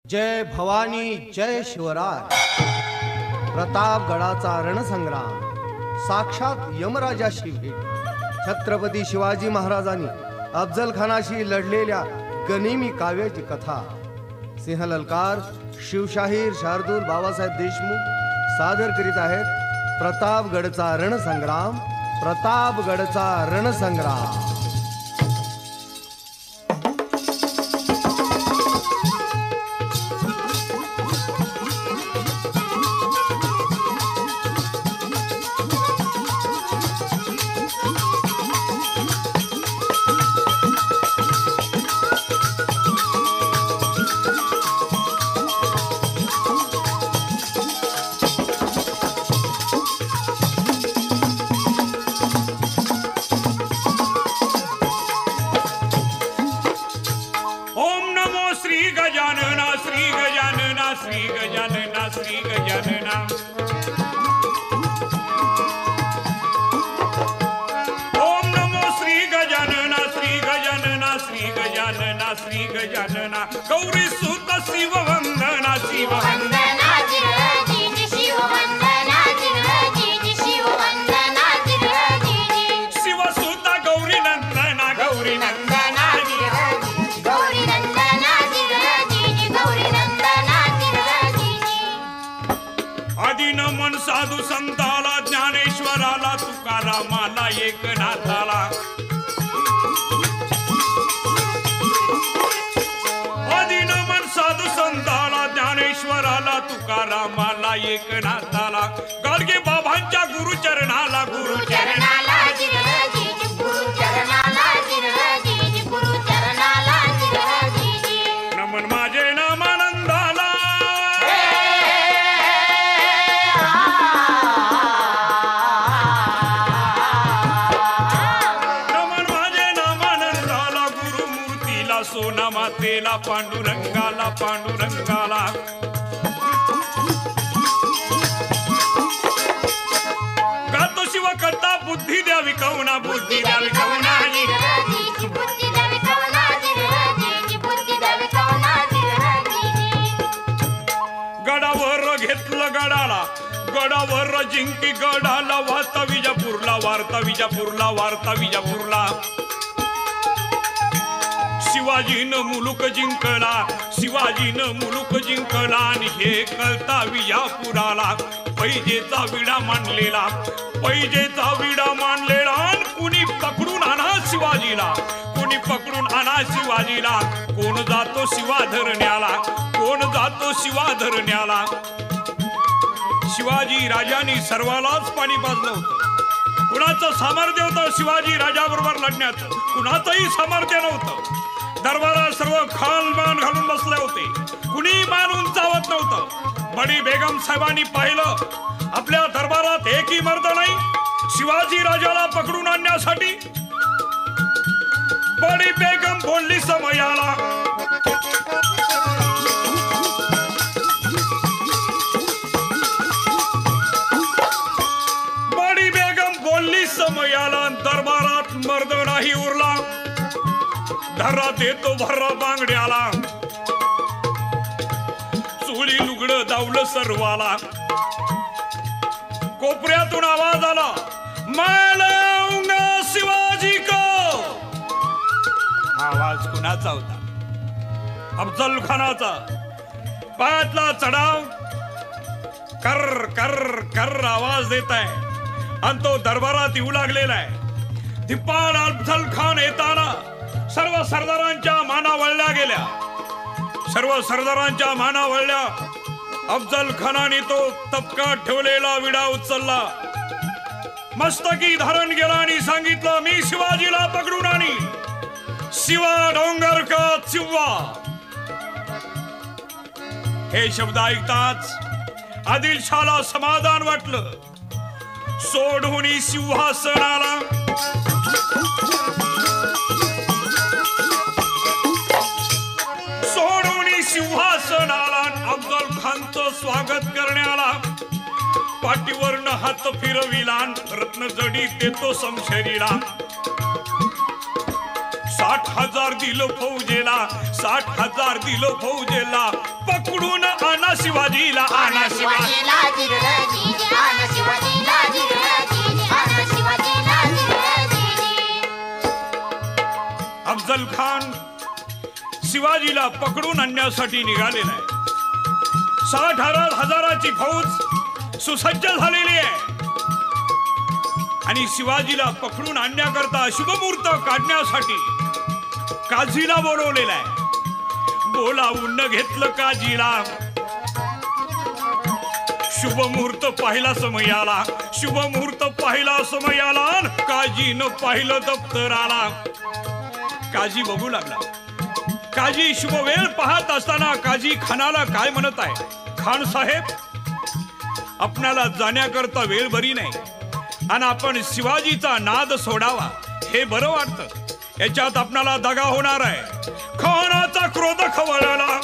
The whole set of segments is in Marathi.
जय भवानी जय शिवराय। प्रतापगडाचा रणसंग्राम, साक्षात यमराजाशी भेट। छत्रपती शिवाजी महाराजांनी अफजल खानाशी लढलेल्या गनिमी काव्याची कथा सिंहललकार शिवशाहीर शार्दूल बाबासाहेब देशमुख सादर करीत आहेत। प्रतापगडचा रणसंग्राम, प्रतापगडचा रणसंग्राम। गौरी सुत शिव वंदना शिव वंदना शिव वंदना शिव वंदना शिव सुत गौरी नंदना गौरी नंदना गौरी नंदना गौरी नंदना आदिन मन साधू संताला ज्ञानेश्वराला तुकारामाला एकनाथाला साधू संताला ज्ञानेश्वराला तुकारामाला एकनाथाला गाडगे बाबांच्या गुरुचरणाला गुरुचरणाला नमन माझे नामानंदाला नमन माझे नामानंदाला गुरुमूर्तीला सोना मातेला पांडुरंगाला पांडुरंगाला गातो शिव करता बुद्धी द्यावी कवना बुद्धी द्यावी कवना गडावर घेतलं गडाला गडावर जिंकी गडाला वार्ता विजापूरला वार्ता विजापूरला वार्ता विजापूरला शिवाजीनं मुलुक जिंकला शिवाजीनं मुलुक जिंकला आणि हे कळता विजापुराला पैजेचा विडा मांडलेला पैजेचा विडा मांडलेला आणि कुणी पकडून आणा शिवाजीला कुणी पकडून आणा शिवाजीला कोण जातो शिवा धरण्याला कोण जातो शिवा धरण्याला शिवाजी राजांनी सर्वालाच पाणी पाजलं होतं कुणाचं सामर्थ्य होतं शिवाजी राजाबरोबर लढण्याचं कुणाचंही सामर्थ्य नव्हतं दरबारात सर्व खालमान घालून बसले होते कुणी मान उंचावत नव्हतं बडी बेगम साहेबांनी पाहिलं आपल्या दरबारात एकही मर्द नाही शिवाजी राजाला पकडून आणण्यासाठी बडी बेगम बोलली समयाला बडी बेगम बोलली समयाला दरबारात मर्द नाही उरला धरा देतो भर्रा बांगड्याला चोली लुगडं दावलं सर्वाला कोपऱ्यातून आवाज आला मैं लाऊंगा शिवाजी को आवाज कुणाचा होता अफजल खानाचा पायातला चढाव कर कर कर आवाज देत आहे आणि तो दरबारात येऊ लागलेला आहे दिपाळ अफजल खान येताना सर्व सरदारांच्या माना वळल्या गेल्या सर्व सरदारांच्या माना वळल्या अफजल खानाने तो तपकात ठेवलेला विडा उचलला मस्तकी धारण केला आणि सांगितलं मी शिवाजीला पकडून आणि शिवा डोंगर का चिव्वा हे शब्द ऐकताच आदिलशाहला समाधान वाटलं सोडून सिंहासनाला सिंहासनाला अफजल खानचं स्वागत करण्याला पाठीवरनं हात फिरविला रत्नजडी देतो समशेरीला 60,000 दिलो फौजेला, 60,000 दिलो फौजेला, पकडून आणा शिवाजीला, आणा शिवाजीला. अफजल खान शिवाजीला पकडून आणण्यासाठी निघालेला आहे. 60,000ची फौज सुसज्ज झालेली आहे आणि शिवाजीला पकडून आणण्याकरता शुभमुहूर्त काढण्यासाठी काझीला बोलवलेला आहे. बोलावून घेतलं काझीला. शुभमुहूर्त पाहिला समय आला, शुभमुहूर्त पाहिला समय आला. काझीनं पाहिलं दप्तराला. काझी बघू लागला. काझी शुभवेळ पाहत असताना काझी खानाला काय म्हणत आहे, खान साहेब आपणाला जाण्याकरता वेळ बरी नाही आणि आपण शिवाजीचा नाद सोडावा हे बरं वाटतं. याच्यात आपणाला दगा होणार आहे. खानाचा क्रोध खवळला.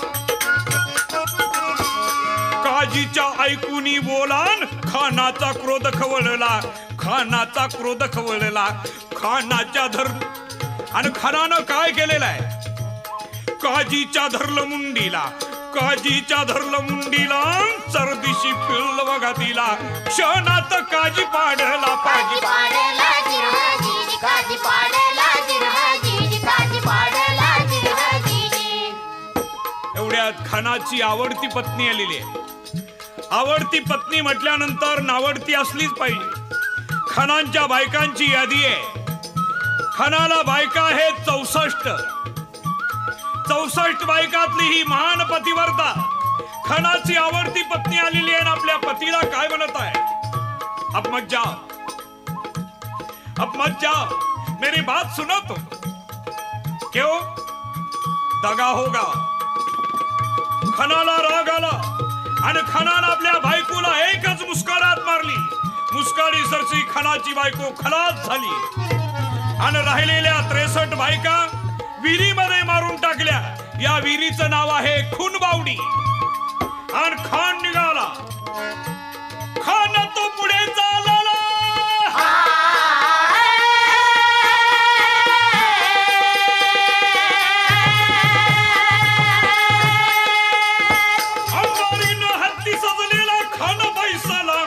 काझीच्या ऐकूनी बोलान खानाचा क्रोध खवळला. खानाचा क्रोध खवळला. खानाच्या धर्म आणि खानानं काय केलेलं आहे, काझीच्या धरलं मुंडीला, काझीच्या धरलं मुंडीला. सरदिशी पिळलं बघा तिला. क्षणात काझी पाडला, काझी पाडला. एवढ्यात खानाची आवडती पत्नी आलेली आहे. आवडती पत्नी म्हटल्यानंतर नावडती असलीच पाहिजे. खानांच्या बायकांची यादी आहे. खानाला बायका आहे 64 बायकातली ही महान पतिव्रता खानाची आवडती पत्नी आलेली आहे. आपल्या पतीला काय म्हणत आहे, अब मत जाओ, अब मत जाओ, मेरी बात सुनो तुम. क्यों दगा होगा. खानाला राग आला आणि खानानं आपल्या बायकोला एकच मुस्कारात मारली. मुस्काडी सरशी खानाची बायको खलास झाली आणि राहिलेल्या 63 बायका विहिरीमध्ये मारून टाकल्या. या विहिरीचं नाव आहे खूनबावडी. आणि खान निघाला. खान तो पुढे चालला. अंबारीनं हत्ती सजलेला खान बैसला.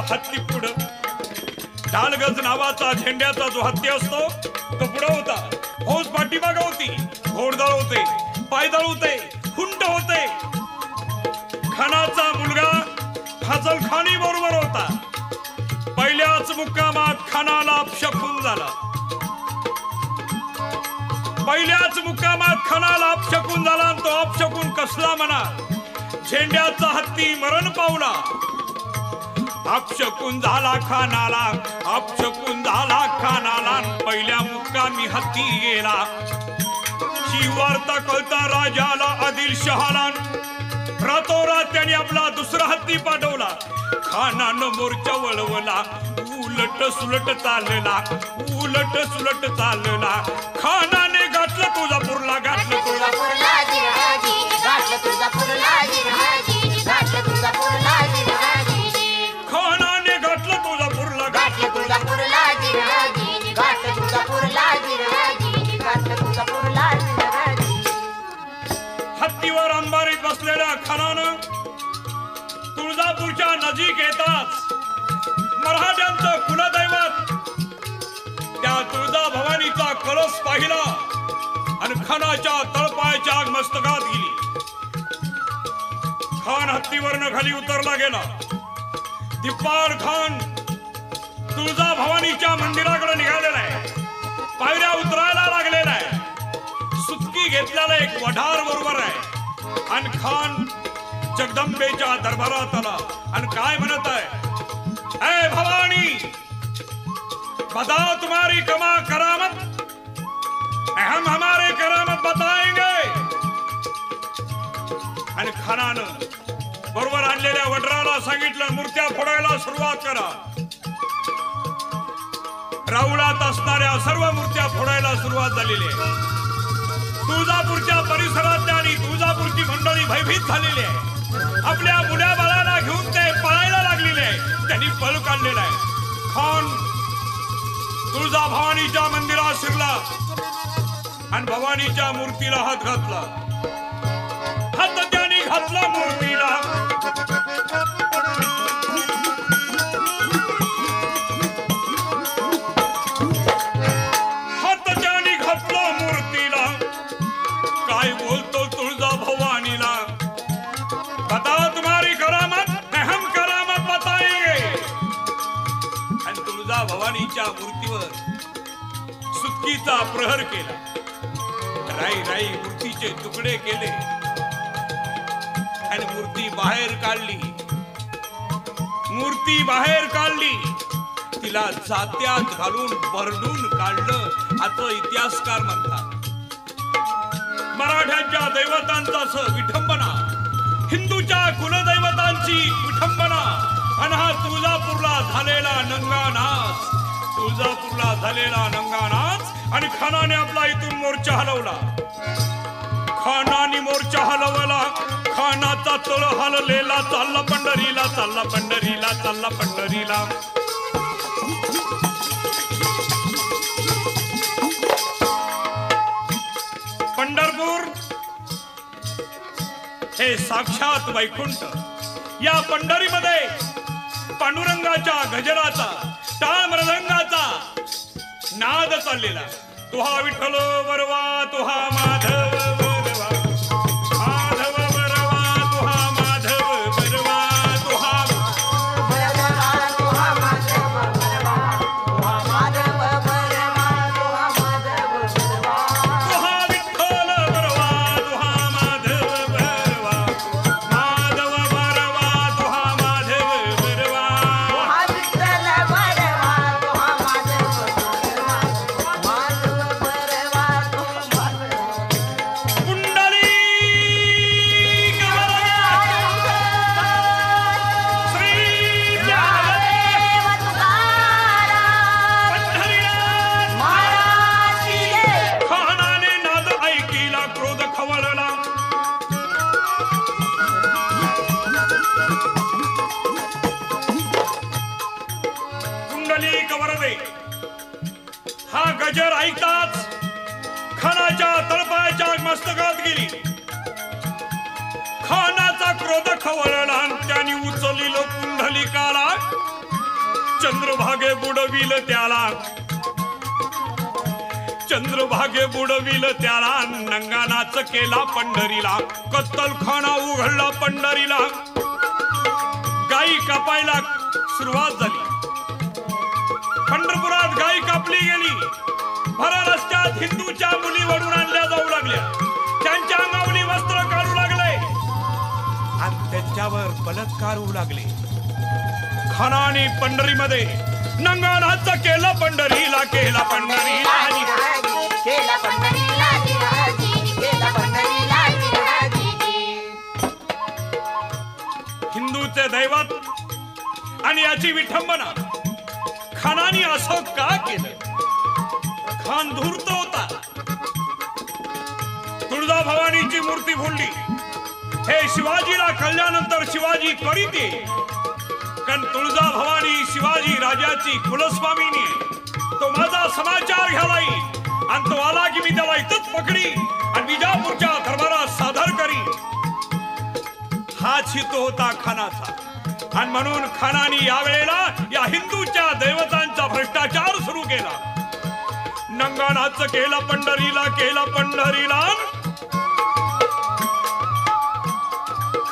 हत्ती पुढं ढालगज नावाचा झेंड्याचा जो हत्ती असतो तो पुढं होता. फौज पाठीमागं होती. घोडदळ होते, पायदळ होते, हुंड होते. खानाचा मुलगा फाजल खानी बरोबर होता. पहिल्याच मुक्कामात खानाला अपशकुन झाला. पहिल्याच मुक्कामात खानाला अपशकुन झाला. आणि तो अपशकुन कसला म्हणा, झेंड्याचा हत्ती मरण पावला. अपशकुन झाला खानाला, अपशकुन झाला खानाला. पहिल्या मुक्कामी हत्ती गेला. ही वार्ता कळता राजाला आदिलशहाला रातोरात त्याने आपला दुसरा हत्ती पाठवला. खानानं मोर्चा वळवला. उलट सुलट चालला, उलट सुलट चालला. खानाने गाठलं तुळजापूरला, गाठलं तुळजापूरला. खानाने गाठलं तुळजापूरला, गाठलं तुळजापूरला. हत्तीवर अंबारीत बसलेल्या खानानं तुळजापूरच्या नजीक येताच मराठ्यांचं कुलदैवत त्या तुळजा भवानीचा कळस पाहिला आणि खानाच्या तळपायाच्या आग मस्तकात गेली. खान हत्तीवरनं खाली उतरला गेला. दिपाळ खान तुळजा भवानीच्या मंदिराकडे निघालेला आहे. पायऱ्या उतरायला लागलेला आहे. सुटकी घेतलेला एक वढार बरोबर आहे आणि खान जगदंबेच्या दरबारात आला आणि काय म्हणत आहे, ऐ भवानी बताओ तुम्हारी कमा करामत, हम हमारे करामत बताएंगे. आणि खानानं बरोबर आणलेल्या वडराला सांगितलं, मूर्त्या फोडायला सुरुवात करा. राऊळात असणाऱ्या सर्व मूर्त्या फोडायला सुरुवात झालेली आहे. तुळजापूरच्या परिसरातल्या तुळजापूरची मंडळी भयभीत झालेली आहे. आपल्या मुल्या बाळाला घेऊन ते पळायला लागलेले आहे. त्यांनी पळ काढलेला आहे. खान तुळजा भवानीच्या मंदिरात शिरला आणि भवानीच्या मूर्तीला हात घातला. हात त्याने घातला मूर्तीला. हात त्याने घातला मूर्तीला. काय बोलतो तुळजा भवानीला. बताओ तुम्हारी करामत हम करामत बताएंगे. आणि तुळजा भवानीच्या मूर्तीवर सुटकीचा प्रहार केला. राई राई मूर्तीचे तुकडे केले आणि मूर्ती बाहेर काढली. मूर्ती बाहेर काढली. तिला जात्यात घालून भरडून काढलं असं इतिहासकार म्हणतात. मराठ्यांच्या दैवतांचा विठंबना, हिंदूच्या कुलदैवतांची विठंबना आणि हा तुळजापूरला झालेला नंगानाच. तुळजापूरला झालेला नंगानाच. आणि खानाने आपला इथून मोर्चा हलवला. खानाने मोर्चा हलवला. खानाचा तळ हललेला. चालला पंढरीला, चालला पंढरीला, चालला पंढरीला. पंढरपूर हे साक्षात वैकुंठ. या पंढरीमध्ये पांडुरंगाच्या गजराचा, टाळ मृदंगाचा नाद चाललेला. तुहा विठ्ठल बरवा, तुहा माधव बरवा, माधव बरवा, तुहा माधव बरवा, तुहा तुहा माधव बरवा, तुहा माधव बरवा, तुहा माधव बरवा. तुहा विठ्ठल बरवा, तुहा माधव बरवा, माधव बरवा, तुहा माधव बरवा. तुहा विठ्ठल बरवा, तुहा माधव बरवा, माधव बरवा, तुहा माधव. कुंडली श्री ज्ञानदेव तुकाराम पंढरीनाथ. महाराज की जय. खानाने नाद ऐकिला. क्रोध खवळला. कुंडली कवरदे हा गजर ऐकताच खानाच्या तळपायाच्या मस्तकात गेली. खानाचा क्रोध खवळला आणि त्याने उचलिलं कुंडलिकाला. चंद्रभागे बुडविल त्याला. चंद्रभागे बुडविल त्याला. नंगानाच केला पंढरीला. कत्तलखाना उघडला पंढरीला. गाई कापायला सुरुवात झाली. पंढरपुरात गाई कापली गेली. भरा रस्त्यात हिंदूच्या मुली वडून आणल्या जाऊ लागल्या. त्यांच्या अंगावली वस्त्र काढू लागले आणि त्यांच्यावर बलात्कार होऊ लागले. खानाने पंढरीमध्ये नंगानाच केला पंढरीला. केला पंढरीला. केला पंढरीला जिहाजी, केला पंढरीला जिहाजी. हिंदूचे दैवत आणि याची विठंबना खानाने असं का केलं. खान धूर्त होता. तुळजा भवानीची मूर्ती फोडली. हे शिवाजीला कळल्यानंतर शिवाजी करीत येईल. कारण तुळजा भवानी शिवाजी राजाची कुलस्वामिनी आहे. तो माझा समाचार घ्यायला येईल आणि तो आला की मी त्याला इथंच पकडी आणि विजापूरच्या दरबारात सादर करी. हाच हेतू होता खानाचा. आणि म्हणून खानाने यावेळेला या हिंदूच्या दैवतांचा भ्रष्टाचार सुरू केला. नंगानाच केला पंढरीला. केला पंढरीला.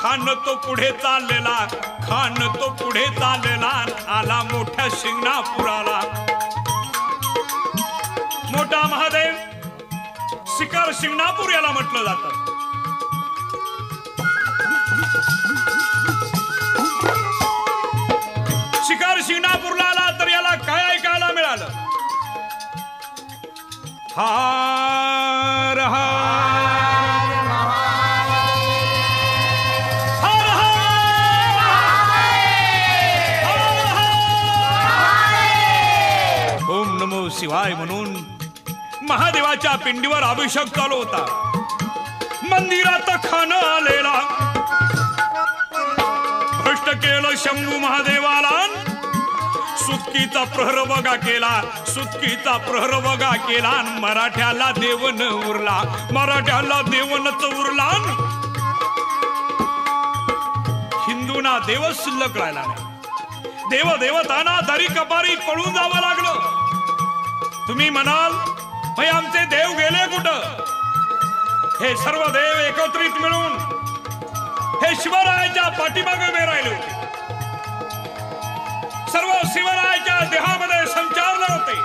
खान तो पुढे चाललेला. खान तो पुढे चाललेला. आला मोठ्या शिंगणापुराला. मोठा महादेव शिखर शिंगणापूर याला म्हटलं जातं. शिखर शिंगणापूरला आला तर याला काय ऐकायला मिळालं. हार हार हार हार. ओम नमो शिवाय म्हणून महादेवाच्या पिंडीवर अभिषेक चालू होता. मंदिरात खान आलेला भ्रष्ट केलं शंभू महादेवाला सुटकीचा प्रहर बघा केला सुटकीचा प्रहर बघा केला मराठ्याला देवन उरला मराठ्याला देवनच उरला हिंदूंना देवच शिल्लक राहिला नाही देव देवतांना दरी कपारी पळून जावं लागलं तुम्ही म्हणाल भाई आमचे देव गेले कुठं हे सर्व देव एकत्रित मिळून हे शिवरायाच्या पाठीमागे उभे राहिले होते सर्व शिवरायाच्या देहामध्ये संचारले होते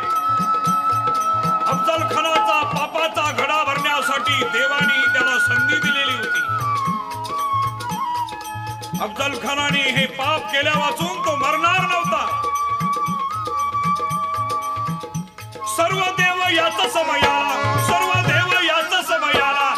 अफजल खानाचा पापाचा घडा भरण्यासाठी देवानी त्याला संधी दिलेली होती अफजल खानाने हे पाप केल्या वाचून तो मरणार नव्हता सर्व देव याचा समय आला सर्व देव याचा समय आला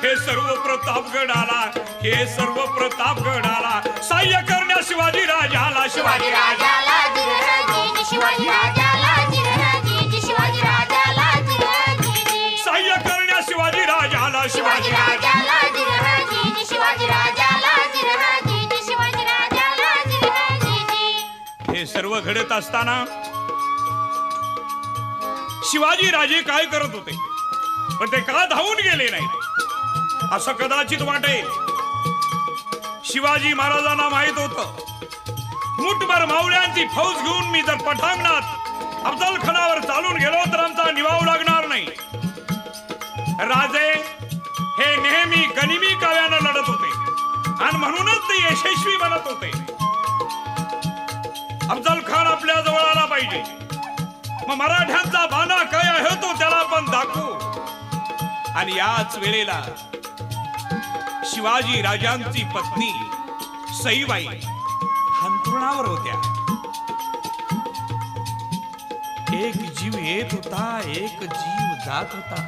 हे सर्व प्रतापगड आला हे सर्व प्रतापगड आला सहाय्य करण्या शिवाजी राजाला शिवाजी राजाला जिरजी शिवाजी राजाला जिरजी शिवाजी राजाला जिरजी सहाय्य करण्या शिवाजी राजाला शिवाजी राजाला जिरजी शिवाजी राजाला जिरजी शिवाजी राजाला जिरजी हे सर्व घडत असताना शिवाजी राजे काय करत होते पण ते का धावून गेले नाही असं कदाचित वाटेल शिवाजी महाराजांना माहित होतं मुठभर मावळ्यांची फौज घेऊन मी जर पठांगणात अफजल खानावर चालून गेलो तर आमचा निभाव लागणार नाही राजे हे नेहमी गनिमी काव्यानं लढत होते आणि म्हणूनच ते यशस्वी बनत होते अफजल खान आपल्या जवळ आला पाहिजे मग मराठ्यांचा बाणा काय आहे तो त्याला आपण दाखवू आणि याच वेळेला शिवाजी राजांची पत्नी सईबाई अंथरुणावर होत्या एक जीव येत होता एक जीव जात होता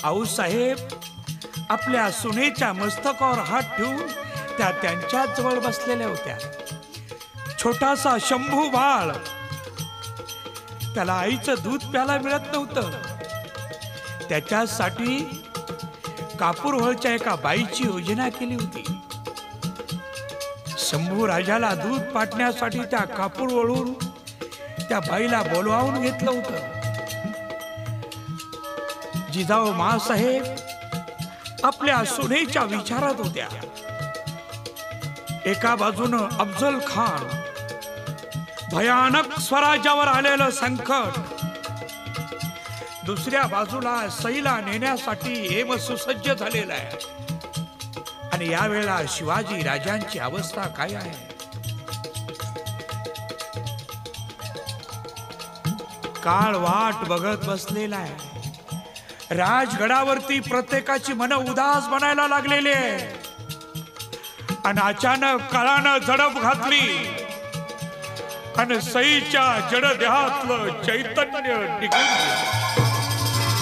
आऊसाहेब आपल्या सुनेच्या मस्तकावर हात ठेवून त्या त्यांच्या जवळ बसलेल्या होत्या छोटासा शंभू बाळ त्याला आईचं दूध प्यायला मिळत नव्हतं त्याच्यासाठी कापूरहोळच्या एका बाईची योजना केली होती शंभू राजाला दूध पाटण्यासाठी त्या कापूरहोळून त्या बाईला बोलवावून घेतलं होतं जिजाऊ मासाहेब आपल्या सुनेच्या विचारात होत्या एका बाजूनं अफजल खान भयानक स्वराज्यावर आलेलं संकट दुसऱ्या बाजूला सईला नेण्यासाठी हेम सुसज्ज झालेला आहे आणि यावेळेला शिवाजी राजांची अवस्था काय आहे काळ वाट बघत बसलेला आहे राजगडावरती प्रत्येकाची मन उदास बनायला लागलेली आहे आणि अचानक काळानं झडप घातली आणि सईच्या जडदेहातलं चैतन्य निघून गेलं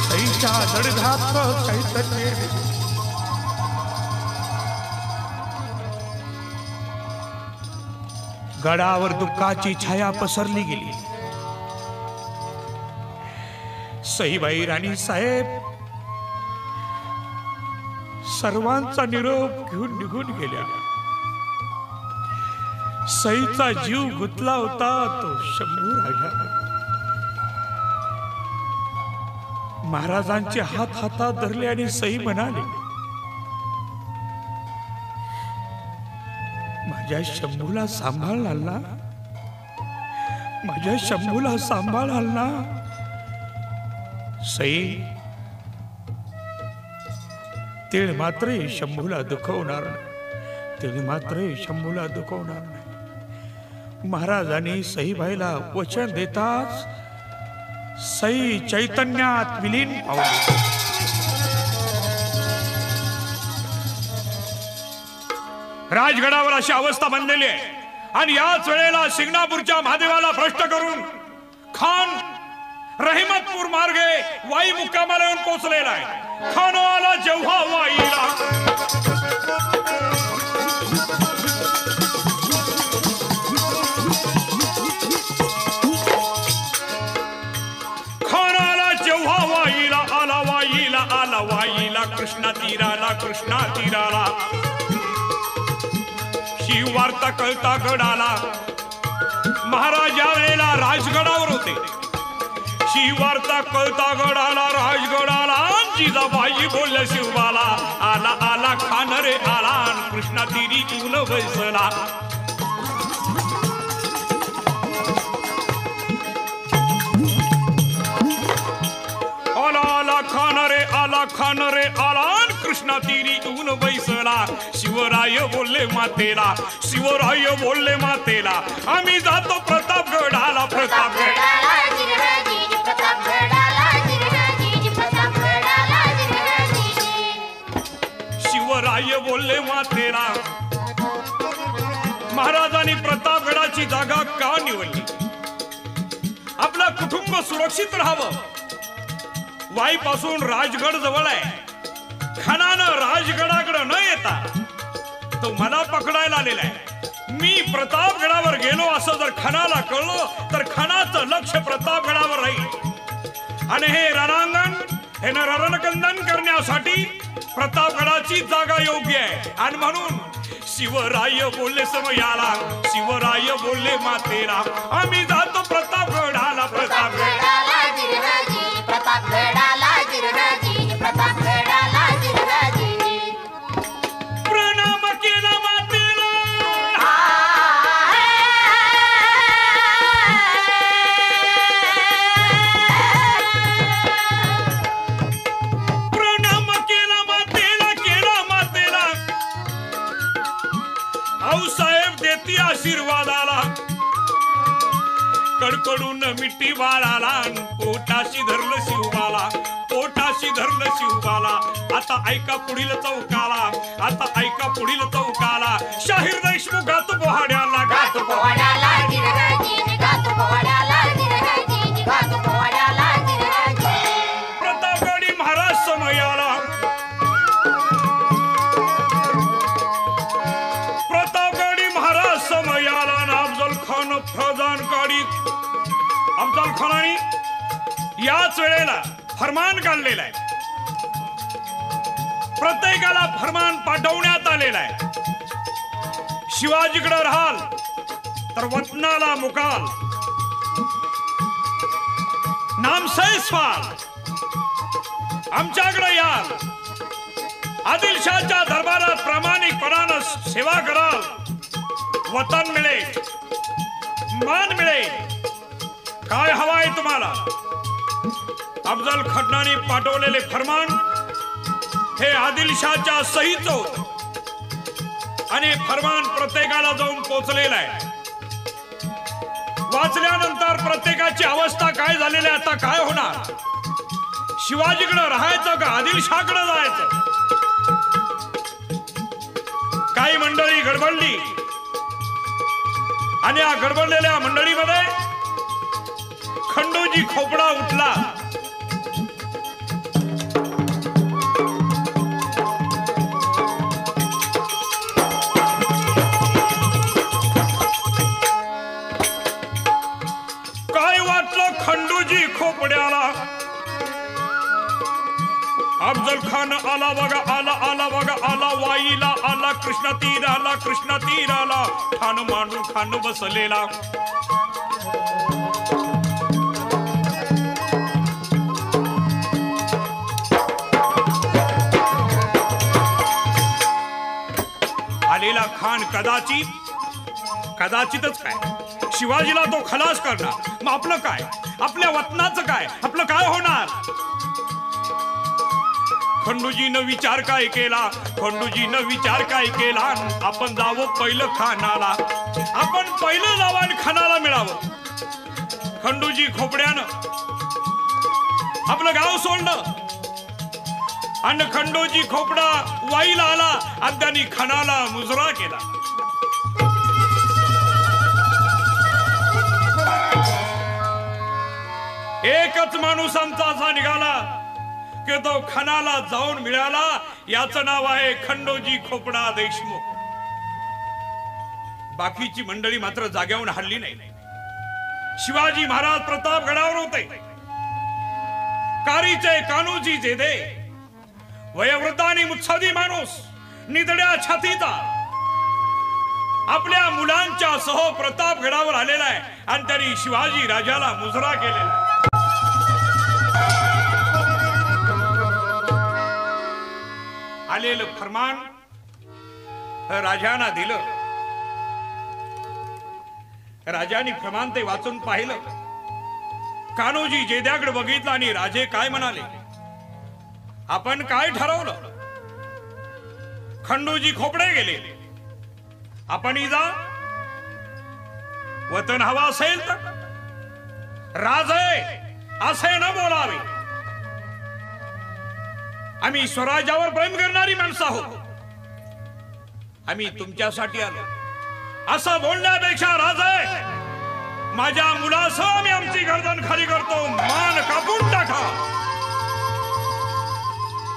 सईच्या जडदेहातलं चैतन्य गडावर दुःखाची छाया पसरली गेली सईबाई राणी साहेब सर्वांचा निरोप घेऊन निघून गेल्या सईचा जीव गुंतला होता तो शंभू राजा महाराजांचे हात हातात धरले आणि सई म्हणाले माझ्या शंभूला सांभाळाल ना माझ्या शंभूला सांभाळाल ना सई तीळ मात्र शंभूला दुखवणार नाही तीळ मात्र शंभूला दुखवणार नाही महाराजांनी सईबाईला वचन देताच सई चैतन्यात विलीन पावली राजगडावर अशी अवस्था बनलेली आहे आणि याच वेळेला शिंगणापूरच्या महादेवाला भ्रष्ट करून खान रहिमतपूर मार्गे वाई मुक्कामाला येऊन पोहोचलेला आहे खानवाला जेव्हा वाईला आला वाईला कृष्णा तीराला शिव वार्ता कळता गडाला महाराज या वेळेला राजगडावर होते शिव वार्ता कळता गडाला राजगडाला जिजाबाई बोलल्या शिवबाला आला आला खान रे आला कृष्णा तीरी तून बैसला आला खान रे आला कृष्णा तीरी ऊन बैसला शिवराय बोलले मातेला शिवराय बोलले मातेला आम्ही जातो प्रतापगडाला प्रतापगडाला शिवराय बोलले मातेला महाराजांनी प्रतापगडाची जागा का निवडली आपलं कुटुंब सुरक्षित राहावं वाईपासून राजगड जवळ आहे खानानं राजगडाकडे न येता तो मला पकडायला आलेला आहे मी प्रतापगडावर गेलो असं जर खानाला कळलं तर खानाचं लक्ष प्रतापगडावर राहील आणि हे रणांगण हे रणकंदन करण्यासाठी प्रतापगडाची जागा योग्य आहे आणि म्हणून शिवराय बोलले समयाला शिवराय बोलले मातेला आम्ही जातो प्रतापगडाला प्रतापगडाला प्रणाम केला मातेला प्रणाम केला मातेला आऊसाहेब देती आशीर्वादाला कडकडून मिठी बाळाला पोटाशी धरलं शिवबाला पोटाशी धरलं शिवबाला आता ऐका पुढील चौकाला आता ऐका पुढील चौकाला शाहीर देशमुख गातो पोहाड्याला गातो पोहाड्याला प्रतापगडी महाराज समयाला प्रतापगडी महाराज समयाला ना अफजल खान फौजान काढी अफजल खानाने याच वेळेला फरमान काढलेला आहे प्रत्येकाला फरमान पाठवण्यात आलेला आहे शिवाजीकडे राहाल तर वतनाला मुकाल नामसैस व्हाल आमच्याकडे याल आदिलशाहच्या दरबारात प्रामाणिकपणानं सेवा कराल वतन मिळेल मान मिळेल काय हवाय तुम्हाला अफजल खानाने पाठवलेले फरमान हे आदिलशाहच्या सहीचं होतं आणि फरमान प्रत्येकाला जाऊन पोहोचलेलं आहे वाचल्यानंतर प्रत्येकाची अवस्था काय झालेली आहे आता काय होणार शिवाजीकडे राहायचं का आदिलशाहकडे जायचं काही मंडळी गडबडली आणि या गडबडलेल्या मंडळीमध्ये खंडोजी खोपडा उठला काय वाटलं खंडोजी खोपड्याला अफजल खान आला बघा आला बघा आला वाईला आला कृष्णा तीर आला ठाण मांडून खान बसलेला आलेला खान कदाचितच काय शिवाजीला तो खलास करणार मग आपलं काय आपल्या वतनाचं काय आपलं काय होणार खंडूजीनं विचार काय केला आपण जावं पहिलं खानाला आपण पहिलं जावं आणि खानाला मिळावं खंडूजी खोपड्यानं आपलं गाव सोडलं आणि खंडोजी खोपडा वाईला आला आणि त्यांनी खानाला मुजरा केला एकच माणूस आमचा असा निघाला की तो खानाला जाऊन मिळाला याचं नाव आहे खंडोजी खोपडा देशमुख बाकीची मंडळी मात्र जाग्यावरून हल्ली नाही शिवाजी महाराज प्रतापगडावर होते कारीचे कान्होजी जेदे वयोवृद्ध आणि मुत्सदी माणूस निधड्या छातीचा आपल्या मुलांच्या सह प्रतापगडावर आलेला आहे आणि त्यांनी शिवाजी राजाला मुजरा केलेला आहे. आलेलं फरमान राजांना दिलं. राजाने फरमान ते वाचून पाहिलं. कान्होजी जेद्याकडे बघितलं आणि राजे काय म्हणाले, आपण काय ठरवलं? खंडूजी खोपडे गेले, आपण जा. वतन हवा असेल तर राजे असे न बोलावे. आम्ही स्वराज्यावर प्रेम करणारी माणसं आहोत. आम्ही तुमच्यासाठी आलो असं बोलण्यापेक्षा राजे माझ्या मुलासह आम्ही आमची गर्दन खाली करतो, मान कापून टाका.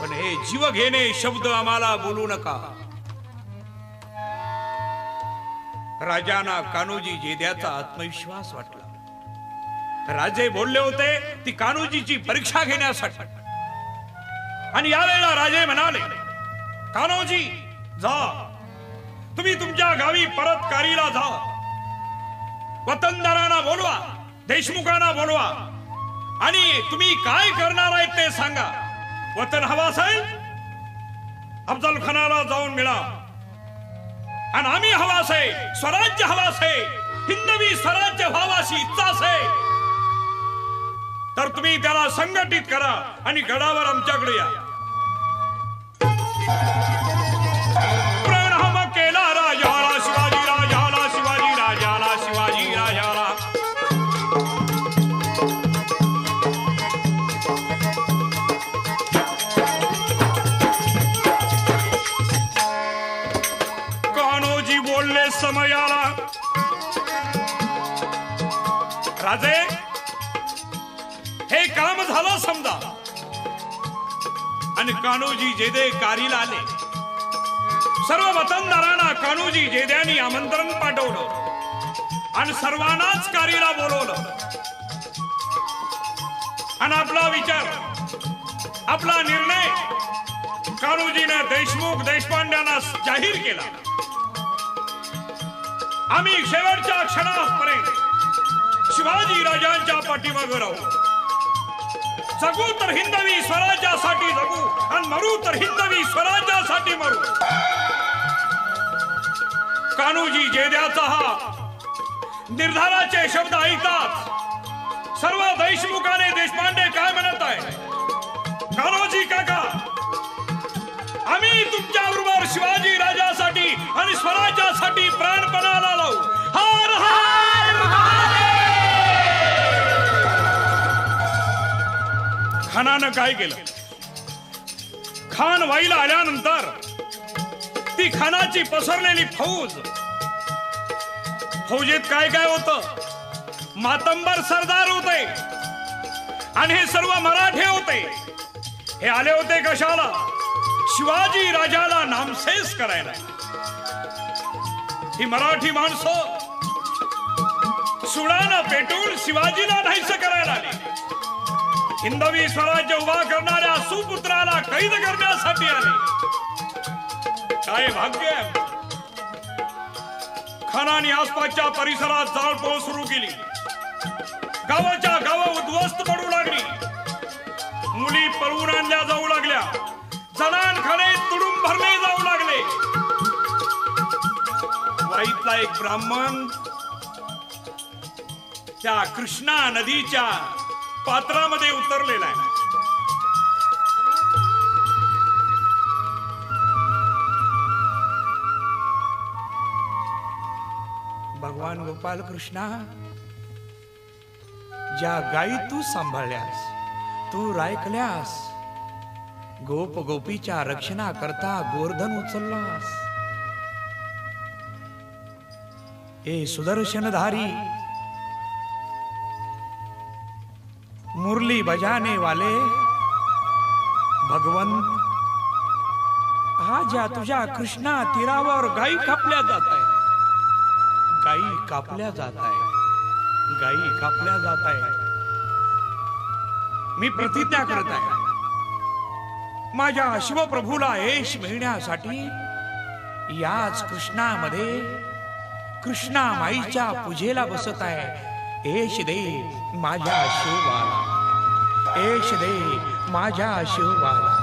पण हे जीव घेणे शब्द आम्हाला बोलू नका. राजांना कान्होजी जेद्याचा आत्मविश्वास वाटला. राजे बोलले होते ती कान्होजीची परीक्षा घेण्यासाठी. आणि यावेळेला राजे म्हणाले, कान्होजी जा, तुम्ही तुमच्या गावी परत कारीला जा. वतनदारांना बोलवा, देशमुखांना बोलवा आणि तुम्ही काय करणार आहेत ते सांगा. वतन हवा असेल अफजल खानाला जाऊन मिळा आणि आम्ही हवा असे स्वराज्य हवा असे हिंदवी स्वराज्य व्हावाशी इच्छा असे तर तुम्ही त्याला संघटित करा आणि गडावर आमच्याकडे या. प्रणाम केला राजाला शिवाजी राजाला, शिवाजी राजाला, शिवाजी राजाला. कान्होजी बोलले समयाला, राजे हे काम झालं समजा. आणि कान्होजी जेदे कारीला आले. सर्व वतनदारांना कान्होजी जेद्यांनी आमंत्रण पाठवलं आणि सर्वांनाच कारीला बोलवलं. आणि आपला विचार, आपला निर्णय कान्होजीने देशमुख देशपांड्यांना जाहीर केला. आम्ही शेवटच्या क्षणापर्यंत शिवाजी राजांच्या पाठीमागे राहू. जगू तर हिंदवी स्वराज्यासाठी जगू आणि मरू तर हिंदवी स्वराज्यासाठी मरू. कान्होजी जेद्याचा हा निर्धाराचे शब्द ऐकतात सर्व देशमुखाने देशपांडे काय म्हणत आहे, कान्होजी काका आम्ही तुमच्या बरोबर शिवाजी राजासाठी आणि स्वराज्यासाठी प्राणपणाला लावू. हर हर खानानं काय केलं, खान वाईला आल्यानंतर ती खानाची पसरलेली फौजेत काय काय होतं, मातंबर सरदार होते आणि हे सर्व मराठे होते. हे आले होते कशाला, शिवाजी राजाला नामशेष करायला. ही मराठी माणसं सुडानं पेटून शिवाजीला नाहीस करायला आली. हिंदवी स्वराज्य उभा करणाऱ्या सुपुत्राला कैद करण्यासाठी आले. काय भाग्य. खानाने आसपासच्या परिसरात जाळपोळ सुरू केली. गावाच्या गावं उद्ध्वस्त पडू लागली. मुली पळवून आणल्या जाऊ लागल्या. जनानखाने तुडूंब भरले जाऊ लागले. वाईतला एक ब्राह्मण त्या कृष्णा नदीच्या पात्रामध्ये उतरलेला आहे. भगवान गोपाल कृष्णा, ज्या गायी तू सांभाळल्यास, तू राखल्यास, गोप गोपीच्या रक्षणा करता गोवर्धन उचललास. हे सुदर्शनधारी मुरली बजाने वाले भगवंत, आज या तुझ्या कृष्णा तीरावर गायी कापल्या जात आहे, गायी कापल्या जात आहे, गायी कापल्या जात आहे. मी प्रतिज्ञा करत आहे, माझ्या शिवप्रभूला यश मिळण्यासाठी याच कृष्णामध्ये कृष्णा माईच्या पूजेला बसत आहे। यश दे माझ्या शिवाला, यश दे माझ्या शिवाला,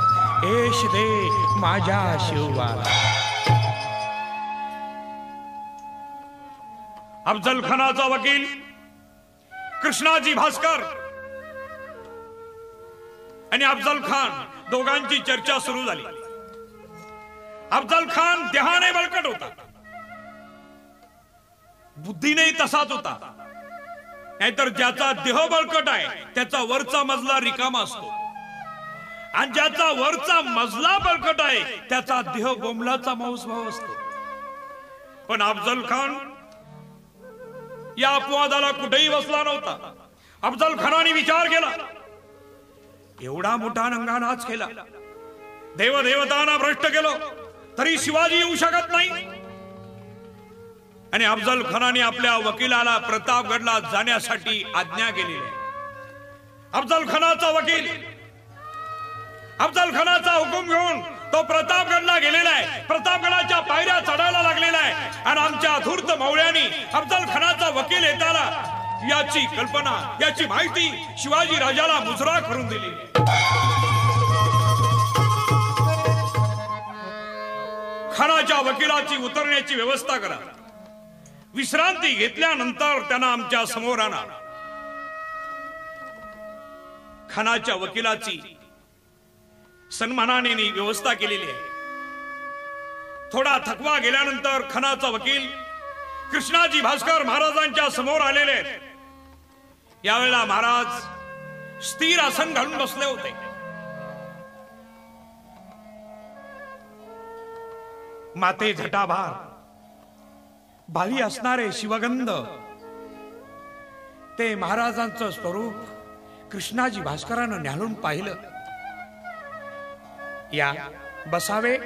यश दे माझ्या शिवाला। अफजल खानाचा वकील कृष्णाजी भास्कर आणि अफजल खान दोघांची चर्चा सुरू झाली। अफजल खान देहाने बळकट होता, बुद्धीने तसाच होता। नाहीतर ज्याचा देह बळकट आहे त्याचा वरचा मजला रिकामा असतो, आणि ज्याचा वरचा मजला बळकट आहे त्याचा देह बोंबलाचा मौसभाव असतो। पण अफजल खान या अपवादाला कुठेही बसला नव्हता। अफजल खानाने विचार केला, एवढा मोठा नंगानाच केला, देवदेवतांना भ्रष्ट केलं, तरी शिवाजी येऊ शकत नाही। आणि अफजल खानाने आपल्या वकिलाला प्रतापगडला जाण्यासाठी आज्ञा केलेली आहे। अफजल खानाचा वकील अफजल खानाचा हुकूम घेऊन तो प्रतापगडला गेलेला आहे, प्रतापगडाच्या पायऱ्या चढायला लागलेला आहे। आणि आमच्या धूर्त मौळ्यांनी अफजल खानाचा वकील येताना याची कल्पना, याची माहिती शिवाजी राजाला मुजरा करून दिली। खानाच्या वकिलाची उतरण्याची व्यवस्था करा। विश्रांती घेतल्यानंतर त्यांना आमच्या समोर आणा। खानाच्या वकिलाची सन्मानाने व्यवस्था केलेली आहे। थोडा थकवा गेल्यानंतर खानाचा वकील कृष्णाजी भास्कर महाराजांच्या समोर आलेले आहेत। यावेळेला महाराज स्थिर आसन घालून बसले होते। माते झटाभार भावी असणारे शिवगंध ते महाराजांचं स्वरूप कृष्णाजी भास्करानं न्याहाळून पाहिलं। या बसावे,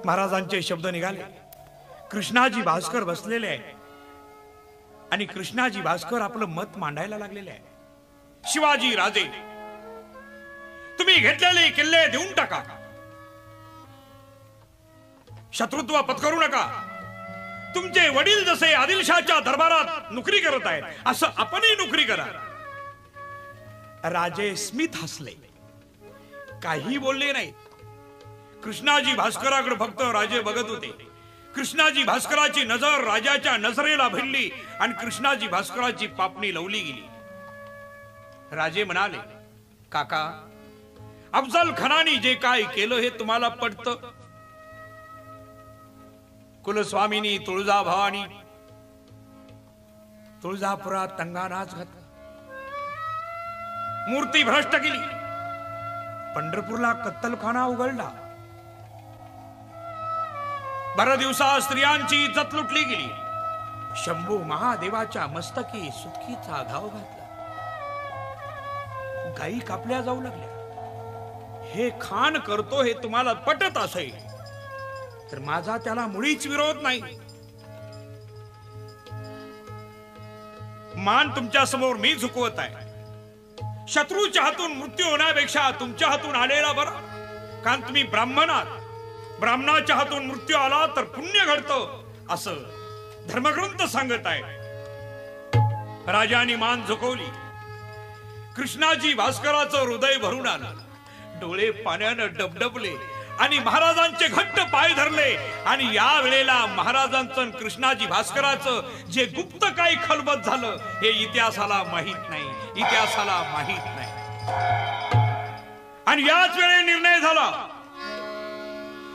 महाराजांचे शब्द निघाले। कृष्णाजी भास्कर बसलेले आहे आणि कृष्णाजी भास्कर आपलं मत मांडायला लागलेले आहे। शिवाजी राजे, तुम्ही घेतलेले किल्ले देऊन टाका, शत्रुत्व पत्करू नका। तुमचे वडील जसे आदिलशाहच्या दरबारात नोकरी करत आहेत, असं आपणही नोकरी करा। राजे स्मित हसले, काही बोलले नाही। कृष्णाजी भास्कराकडे फक्त राजे बघत होते। कृष्णाजी भास्कराची नजर राजाच्या नजरेला भिडली आणि कृष्णाजी भास्कराची पापणी लवली गेली। राजे म्हणाले, काका, अफजल खानाने जे काय केलं हे तुम्हाला पटतं? कुलस्वामिनी तुळजाभवानी तुळजापुरात तंगानाच घातला, मूर्ती भ्रष्ट केली, पंढरपूरला कत्तलखाना उघडला, बरं दिवसा स्त्रियांची इज्जत लुटली गेली, शंभू महादेवाच्या मस्तकी सुखीचा घाव घातला, गायी कापल्या जाऊ लागल्या। हे खान करतो हे तुम्हाला पटत असेल तर माझा त्याला मुळीच विरोध नाही। मान तुमच्या समोर मी झुकवत आहे। शत्रूच्या हातून मृत्यू होण्यापेक्षा तुमच्या हातून आलेला बरा, कारण तुम्ही ब्राह्मण आहात। ब्राह्मणाच्या हातून मृत्यू आला तर पुण्य घडतं असं धर्मग्रंथ सांगत आहे। राजाने मान झुकवली। कृष्णाजी भास्कराचं हृदय भरून आलं, डोळे पाण्यानं डबडबले आणि महाराजांचे घट्ट पाय धरले। आणि या वेळेला महाराजांचं कृष्णाजी भास्कराचं जे गुप्त काही खलबत झालं हे इतिहासाला माहित नाही, इतिहासाला माहित नाही। आणि याच वेळी निर्णय झाला,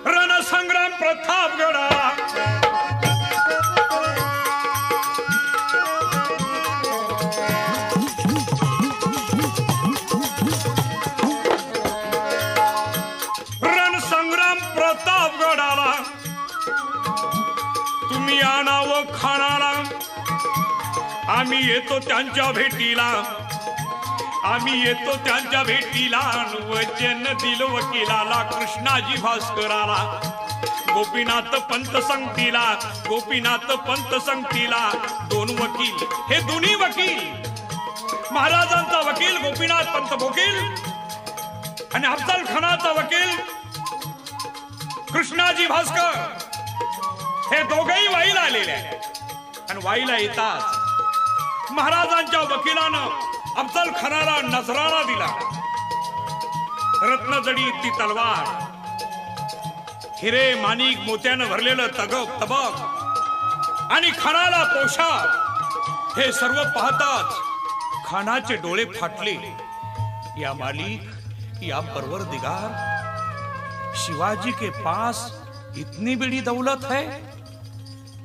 रणसंग्राम प्रतापगडाला प्रतापगडाला तुम्ही आणावं खानाला। आम्ही येतो त्यांच्या भेटीला, आम्ही येतो त्यांच्या भेटीला। वचन दिलं वकिलाला कृष्णाजी भास्कराला। गोपीनाथ पंत संगतीला, गोपीनाथ पंत संगतीला। दोन वकील, हे दोन्ही वकील, महाराजांचा वकील गोपीनाथ पंत वकील आणि अफजल खानाचा वकील कृष्णाजी भास्कर हे दोघेही वाईला आलेले आहेत. आणि वाईला येताच महाराजांच्या वकिलानं अफजल खानाला नजराणा दिला. रत्नजडीत ती तलवार, हिरे माणिक मोत्यानं भरलेलं तबक आणि खानाला पोशाख हे सर्व पाहताच खानाचे डोळे फाटले. या मालिक, या परवरदिगार, शिवाजी के पास इतनी बड़ी दौलत है.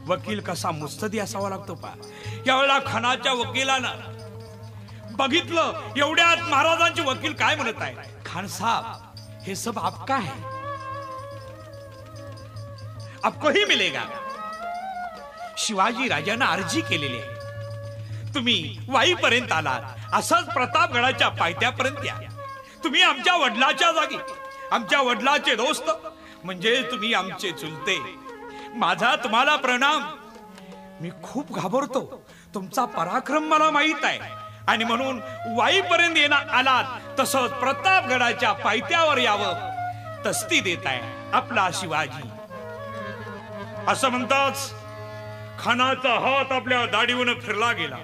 वकील कसा मुस्तदी असावा लागतो पा. यावेळेला खानाच्या वकिलानं बघितलं, एवढ्यात महाराजांचे वकील काय म्हणत आहे, खान साहब हे सब आपका है, आपको ही मिलेगा. शिवाजी राजांना अर्जी केलेली आहे. तुम्ही वाईपर्यंत आलात, असंच प्रतापगडाच्या पायथ्यापर्यंत या. तुम्ही आमच्या वडिलाच्या जागी, आमच्या वडिलाचे दोस्त, म्हणजे तुम्ही आमचे चुलते. माझा तुम्हाला प्रणाम. मी खूप घाबरतो, तुमचा पराक्रम मला माहित आहे, आणि म्हणून वाईपर्यंत येणार आलात तसंच प्रतापगडाच्या पायथ्यावर यावं तस्ती देत आहे आपला शिवाजी. असं म्हणताच खानाचा हात आपल्या दाढीवर फिरला गेला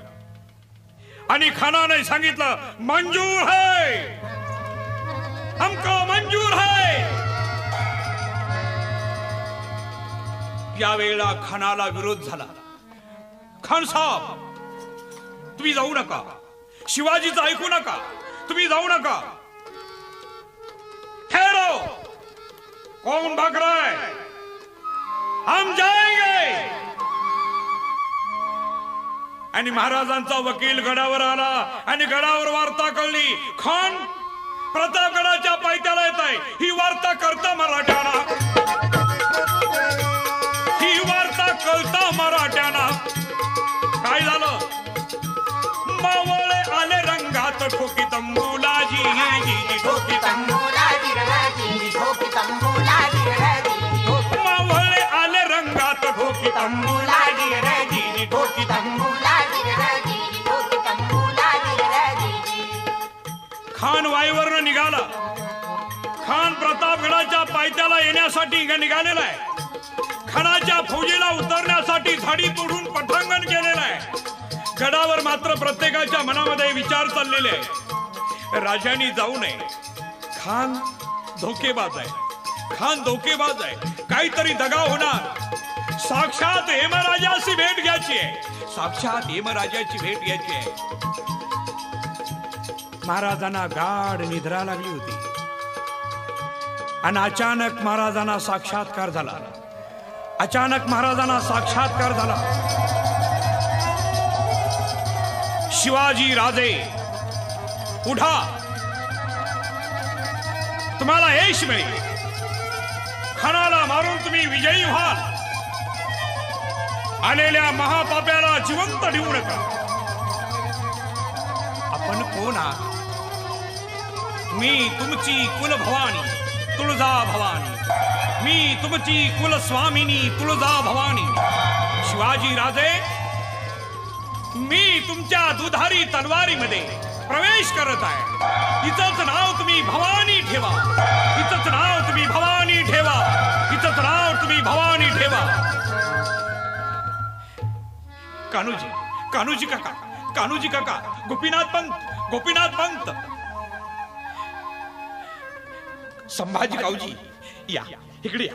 आणि खानाने सांगितलं, मंजूर है, हमको मंजूर है. यावेळेला खानाला विरोध झाला. खान साहेब तुम्ही जाऊ नका, शिवाजीचं ऐकू नका, तुम्ही जाऊ नका. ठहरो, कौन भाग रहा है, हम जाएंगे. आणि महाराजांचा वकील गडावर आला आणि गडावर वार्ता कळली. खान प्रतापगडाच्या पायथ्याला येत आहे. ही वार्ता करता मराठ्यांना, ही वार्ता कळता मराठ्यांना. काय झालं, मावळे आले रंगात ठोकी तंबुलाजी, ठोकी तंबुलाजी रजी, ठोकी तंबुलाजी रजी, मावळे आले रंगात ठोकी तंबुलाजी रजी, ठोकी तंबुलाजी रजी, ठोकी तंबुलाजी रजी. खान वाईवरनं निघाला. खान प्रतापगडाच्या पायथ्याला येण्यासाठी निघालेला आहे. खानाच्या फौजीला उतरण्यासाठी झाडी तोडून पटांगण केलेलं आहे. गडावर मात्र प्रत्येकाच्या मनामध्ये विचार चाललेले आहे, राजांनी जाऊ नये. खान धोकेबाज आहे, खान धोकेबाज आहे, काहीतरी दगा होणार. साक्षात हेमराजाची भेट घ्यायची आहे, साक्षात हेमराजाची भेट घ्यायची आहे. महाराजांना गाढ निद्रा लागली होती आणि अचानक महाराजांना साक्षात्कार झाला. अचानक महाराजांना साक्षात्कार झाला. शिवाजी राजे उठा, तुम्हाला यश मिळेल. खानाला मारून तुम्ही विजयी व्हाल. आलेल्या महापाप्याला जिवंत ठेवू नका. आपण कोण आहात? मी तुमची कुल भवानी तुळजा भवानी, मी तुमची कुल स्वामिनी तुळजा भवानी. शिवाजी राजे, मी तुमच्या दुधारी तलवारीमध्ये प्रवेश करत आहे. हिचंच नाव तुम्ही भवानी ठेवा, हिचंच नाव तुम्ही भवानी ठेवा, हिचंच नाव तुम्ही भवानी ठेवा. कान्होजी, कान्होजी काका, कान्होजी काका, गोपीनाथ पंत, गोपीनाथ पंत, संभाजी काऊजी, या इकडे या,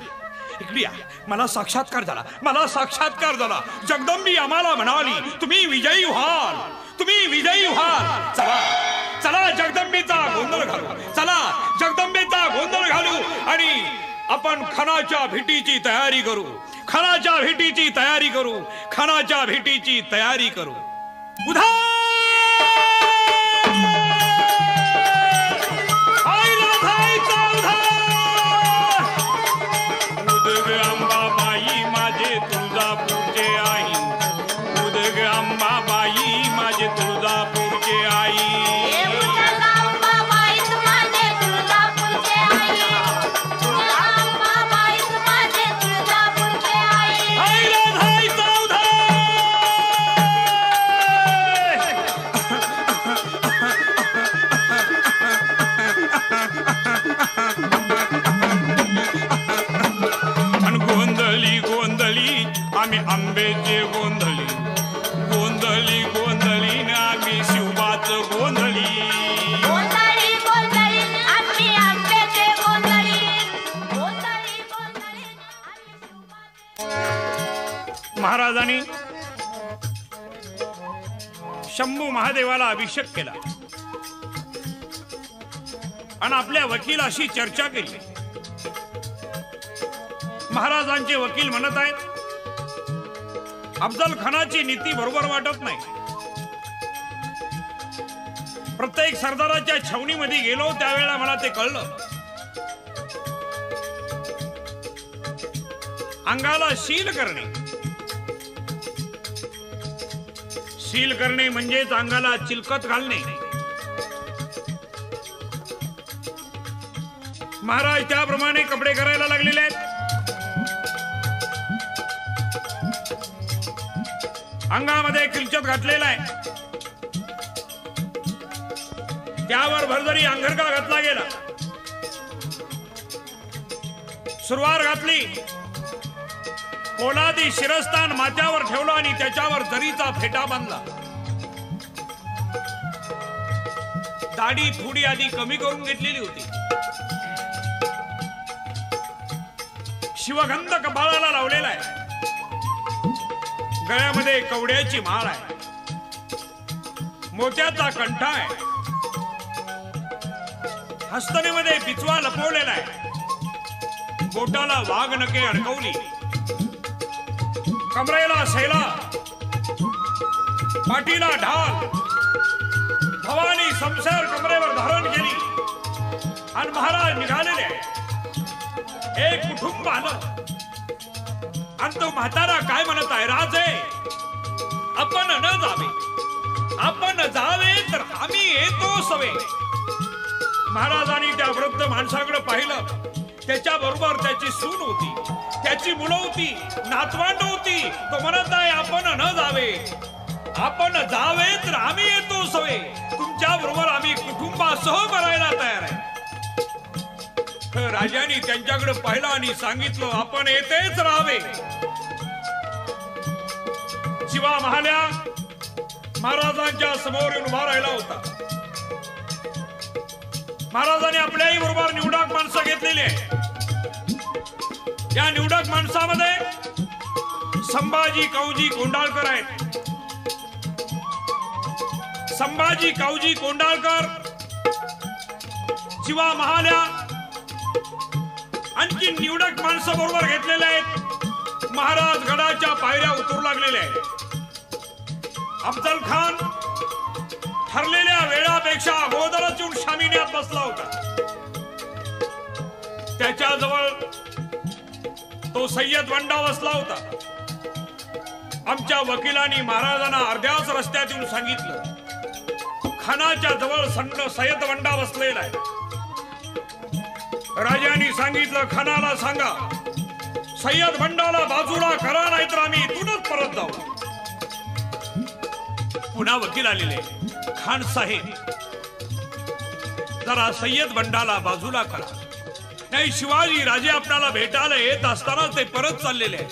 इकडे या. मला साक्षात्कार झाला, मला साक्षात्कार झाला. जगदंबी आम्हाला म्हणाली, तुम्ही विजयी व्हाल, तुम्ही विजयी व्हाल. चला चला, जगदंबीचा गोंधळ घालू, चला जगदंबीचा गोंधळ घालू आणि आपण खानाच्या भेटीची तयारी करू, खानाच्या भेटीची तयारी करू, खानाच्या भेटीची तयारी करू. उधार आम्ही आंब्याचे गोंधळी गोंधळी गोंधळी न आम्ही शिवबाच गोंधळी गोंधळी गोंधळी आम्ही आंब्याचे गोंधळी गोंधळी गोंधळी आम्ही महाराजांनी शंभू महादेवाला अभिषेक केला आणि आपल्या वकिलाशी चर्चा केली. महाराजांचे वकील म्हणत आहेत अफजल खानाची नीती बरोबर वाटत नाही. प्रत्येक सरदाराच्या छावणीमध्ये गेलो त्यावेळेला मला ते कळलं. अंगाला शील करणे, शील करणे म्हणजेच अंगाला चिलकत घालणे. महाराज त्याप्रमाणे कपडे करायला लागलेले आहेत. अंगामध्ये किलचत घातलेला आहे, त्यावर भरजरी अंगरका घातला गेला. सुरवार घातली, पोलादी शिरस्तान माथ्यावर ठेवला आणि त्याच्यावर जरीचा फेटा बांधला. दाढी थोडी आधी कमी करून घेतलेली होती. शिवगंध कपाळाला लावलेला आहे. गळ्यामध्ये कवड्याची माळ आहे, मोत्याचा कंठा आहे, हस्तनीमध्ये पिचवा लपवलेला आहे, बोटाला वाघ नखे अडकवली, कमरेला शैला, पाठीला ढाल, भवानी समशेर कमरेवर धारण केली आणि महाराज निघालेले आहे. एक कुटुंब आलं आणि तो म्हातारा काय म्हणत आहे, राजे आपण न जावे, आपण जावे तर आम्ही येतो सवे. महाराजांनी त्या वृद्ध माणसाकडे पाहिलं. त्याच्या बरोबर त्याची सून होती, त्याची मुलं होती, नातवंड होती. तो म्हणत आहे आपण न जावे, आपण जावे तर आम्ही येतो सवे. तुमच्या बरोबर आम्ही कुटुंबासह करायला तयार आहे. राजाने त्यांच्याकडे पाहिलं आणि सांगितलं आपण येतेच राहावे. शिवा महाल्या महाराजांच्या समोर उभा राहिला होता. महाराजांनी आपल्याही बरोबर निवडक माणसं घेतलेली आहे. या निवडक माणसामध्ये संभाजी काऊजी कोंडाळकर आहेत. संभाजी काऊजी कोंडाळकर, शिवा महाल्या आणखी निवडक माणसं बरोबर घेतलेले आहेत. महाराज गडाच्या पायऱ्या उतरू लागलेले आहेत. अफजल खान ठरलेल्या वेळापेक्षा अगोदरच येऊन शामियानात बसला होता. त्याच्याजवळ तो सय्यद वंडा बसला होता. आमच्या वकिलांनी महाराजांना अर्ध्याच रस्त्यात येऊन सांगितलं खानाच्या जवळ सय्यद वंडा बसलेला आहे. राजांनी सांगितलं खानाला सांगा सय्यद वंडाला बाजूला करा, नाहीतर आम्ही इथूनच परत जाऊ. पुन्हा वकील आलेले, खान साहेब जरा सय्यद वंडाला बाजूला करा, नाही शिवाजी राजे आपल्याला भेटायला येत असताना ते परत चाललेले आहेत.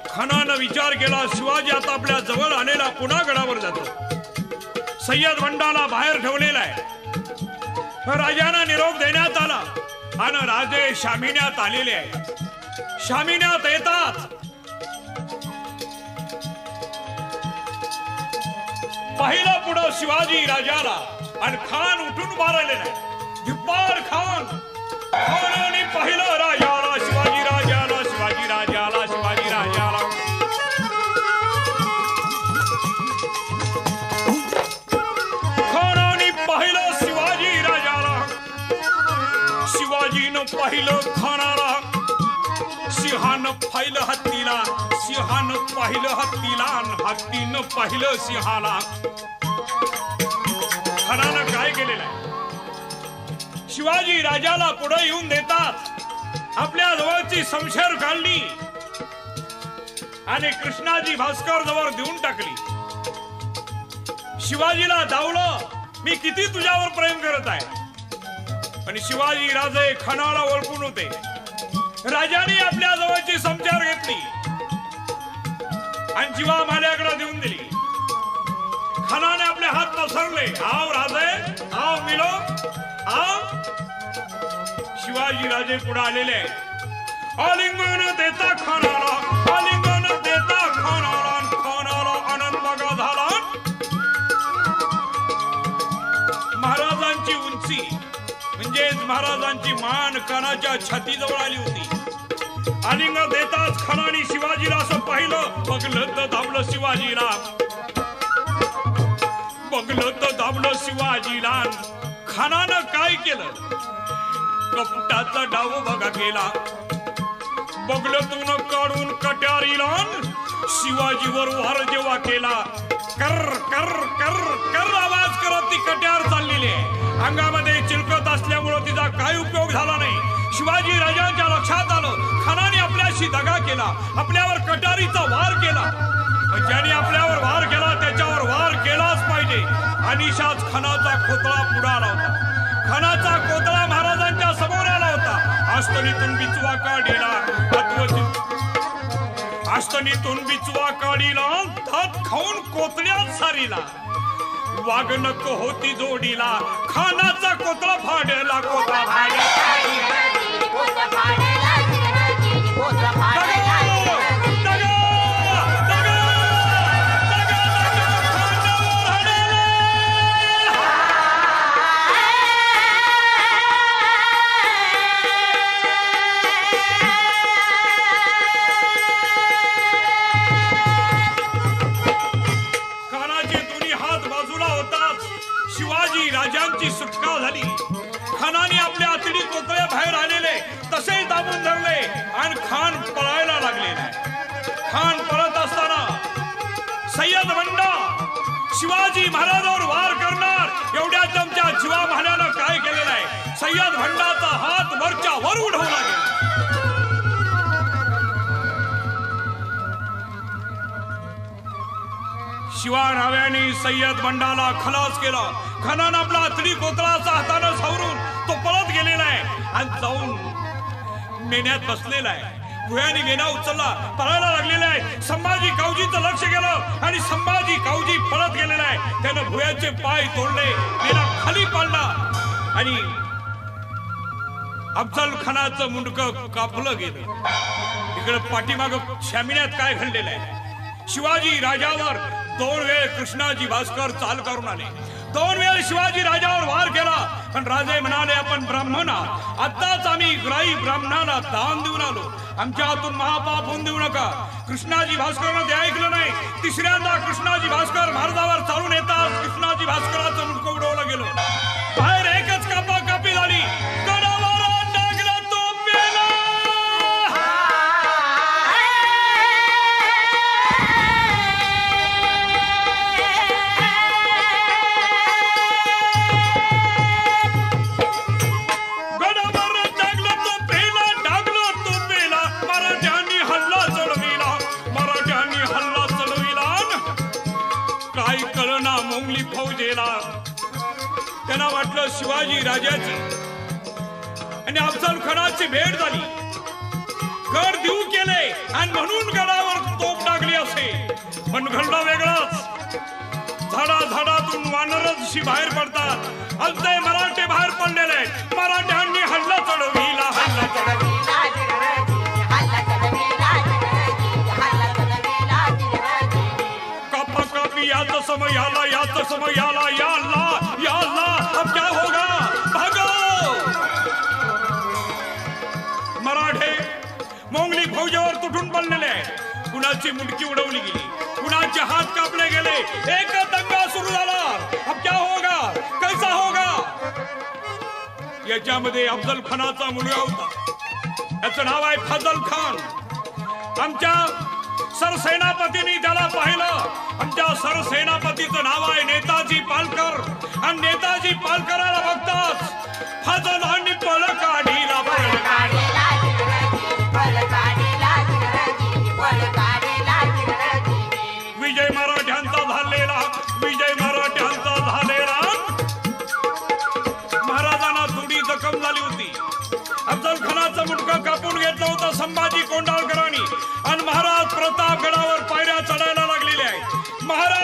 खानानं विचार केला शिवाजी आता आपल्या जवळ आलेला पुन्हा गडावर जातो. सय्यद वंडाला बाहेर ठेवलेला आहे. राजांना निरोप देण्यात आला आणि राजे शामियानात आलेले आहेत. शामियानात येतात पहिला पुढं शिवाजी राजाला आणि खान उठून उभा राहिलेला आहे. धिप्पाड खान, खानाने पाहिलं राजाला, शिवाजी राजाला, शिवाजी राजाला, शिवाजी राजाला. खानाने पाहिलं शिवाजी राजाला, शिवाजीनं पाहिलं खानाला. सिंहानं पाहिलं हत्तीला, सिंहानं पाहिलं हत्तीला, हत्तीनं पाहिलं सिंहाला. खानानं काय केलेलं आहे? शिवाजी राजाला पुढे येऊन देतात आपल्या जवळची शमशेर काढली आणि कृष्णाजी भास्कर जवळ देऊन टाकली. शिवाजीला धावलं, मी किती तुझ्यावर प्रेम करत आहे. आणि शिवाजी राजे खानाला ओळखून होते. राजाने आपल्या जवळची शमशेर घेतली आव राजे आव मिलो आव. शिवाजी राजे पुढे आलेले आहेत. आलिंगन देता खानाला आलिंगन देता खानाला खानाला आनंद बघा झाला. महाराजांची उंची म्हणजेच महाराजांची मान कानाच्या छातीजवळ आली होती. आलिंग देताच खानाने शिवाजीला असं पाहिलं. बघलं तर दाबलं शिवाजीला बघलं तर दाबलं शिवाजीला. खानानं काय केलं कपटाचा डाव बघा केला. बगलतून काढून कट्यारीला शिवाजीवर वार जेव्हा केला. कर कर कर कर आवाज करत ती कट्यार चाललेली आहे. अंगामध्ये चिलकत असल्यामुळे तिचा काय उपयोग झाला नाही. शिवाजी राजांच्या लक्षात आलं खानाने आपल्याशी दगा केला. आपल्यावर कटारीचा वार केला. ज्याने आपल्यावर वार केला त्याच्यावर वार केलाच पाहिजे. अनिशाच खानाचा खोतळा पुढे आला होता. खानाचा कोतळा महाराजांच्या समोर आला होता. आस्तनीतून बिचवा काढीला आस्तनीतून बिचवा काढीला दात खाऊन कोतड्यात सारीला. वागणक होती जोडीला खानाचा कोतळा फाडला. कोतळा राजांची सुटका झाली. खानाने आपल्या आतडी कोतळ्या बाहेर आलेले तसे दाबून धरले आणि खान पळायला लागलेला. खान पळत असताना सय्यद बंडा शिवाजी महाराजांवर वार करणार एवढ्या आमच्या जीवा महाराजानं काय केलेलं आहे. सय्यद बंडाचा हात वरच्या वर उडवला गेला. शिवा नाव्याने सय्यद बंडाला खलास केला. खानानं आपला आतडी कोतळाचा हातानं सावरून तो पळत गेलेला आहे आणि जाऊन मेन्यात बसलेला आहे. भुयानी मेना उचलला पळायला लागलेला आहे. संभाजी कावजीचं लक्ष गेलं आणि संभाजी कावजी पळत गेलेला आहे. त्यानं भुयाचे पाय तोडले. मेना खाली पडला आणि अफजल खानाचं मुंडकं कापलं गेलं. इकडे पाठीमाग शामियात काय घडलेलं आहे. शिवाजी राजावर 2 वेळ कृष्णाजी भास्कर चाल करून आले. 2 वेळ शिवाजी राजावर वार केला. पण राजे म्हणाले आपण ब्राह्मण आहात. आताच आम्ही ग्राही ब्राह्मणाला दान देऊन आलो. आमच्या हातून महापाप होऊन देऊ नका. कृष्णाजी भास्करनं ते ऐकलं नाही. तिसऱ्यांदा कृष्णाजी भास्कर महाराजावर चालून येतात कृष्णाजी भास्कराचं मुंडकं उडवलं गेलं. बाहेर एकच कापाकापी झाली. त्यांना वाटलं शिवाजी राजाची आणि अफजल खानाची भेट झाली. गड देऊ केले आणि म्हणून गडावर तोफ टाकली असे. पण घडलं वेगळंच. झाडातून वानरशी बाहेर पडतात. अजय मराठे बाहेर पडलेले. मराठ्यांनी हल्ला चढविला. कापी याचा समय आला. याचा समय आला. या अल्लाह या अल्लाह अब क्या होगा. भागो. मराठे मोंगली फौजेवर तुटून पडलेले. कुणाची मुंडकी उडवली गेली. कुणाचे हात कापले गेले. एक दंगा सुरू झाला. अब क्या होगा कैसा होगा. याच्यामध्ये अफजल खानाचा मुलगा होता. याचं नाव आहे फजल खान. आमच्या सरसेनापतींनी त्याला पाहिलं. आमच्या सरसेनापतीचं नाव आहे नेताजी पालकर. आणि नेताजी पालकराला बघताच फजलांनी पळ काढीला. विजय मराठ्यांचा झालेला. विजय मराठ्यांचा झालेला. महाराजांना थोडी जखम झाली होती. अफजल खानाचं मुंडकं कापून घेतलं होतं संभाजी कोंढाळकरांनी. आणि महाराज प्रतापगडावर पायऱ्या चढायला लागलेले आहेत. महाराज